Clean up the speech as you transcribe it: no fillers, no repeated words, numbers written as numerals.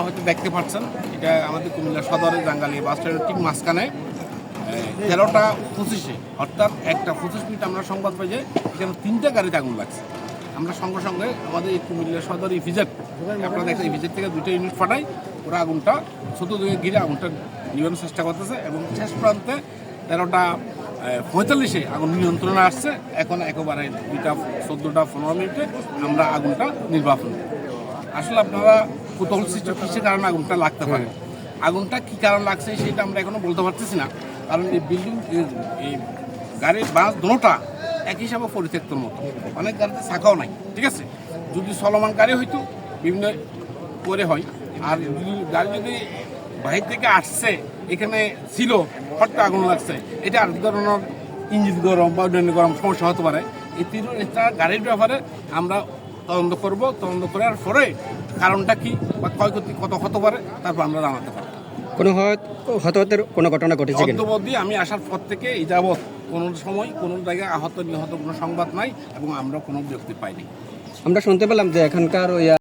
হয়তো দেখতে পাচ্ছেন, এটা আমাদের কুমিল্লা সদরের জাঙ্গালিয়া বাস স্ট্যান্ডের ঠিক মাঝখানে 13টা 25-এ, অর্থাৎ 1টা 25 মিনিট আমরা সংবাদ পাই যে এখানে 3টে গাড়িতে আগুন লাগছে। আমরা সঙ্গে সঙ্গে আমাদের এই কুমিল্লা সদর ইভিজেড, আপনারা দেখেন ইভিজেড থেকে 2টা ইউনিট পাঠাই, ওরা আগুনটা চতুর্দিকে ঘিরে আগুনটা নিবানোর চেষ্টা করতেছে এবং শেষ প্রান্তে 13টা 45-এ আগুন নিয়ন্ত্রণে আসছে। এখন একেবারে 2টা 14টা 15 মিনিটে আমরা আগুনটা নির্বাপন। আসলে আপনারা কৌতূহল সৃষ্টি কিসের কারণে আগুনটা লাগতে পারে, আগুনটা কী কারণ লাগছে সেটা আমরা এখনও বলতে পারতেছি না। কারণ এই বিল্ডিং, এই গাড়ির বাস দুটোটা এক হিসাবে পরিত্যক্তর মতো, অনেক গাড়িতে শাখাও নাই, ঠিক আছে। যদি চলমান গাড়ি হইতো বিভিন্ন করে হয়, আর গাড়ি যদি বাহির থেকে আসছে এখানে ছিল হঠাৎ আগুন লাগছে, এটা আর ধরনের ইঞ্জিন গরম বা অন্যান্য গরম সমস্যা হতে পারে। এই তিনটা গাড়ির ব্যাপারে আমরা তদন্ত করব, তদন্ত করার পরে কারণটা কি বা ক্ষয়ক্ষতি কত হতে পারে তারপর আমরা জানাতে পারবো। কোনো হতাহতের কোনো ঘটনা ঘটেছে কিনা? অদ্যবধি আমি আসার পর থেকে এই যাবৎ কোনো সময় কোনো জায়গায় আহত নিহত কোনো সংবাদ নাই এবং আমরা কোনো ব্যক্তি পাইনি। আমরা শুনতে পেলাম যে এখানকার ওই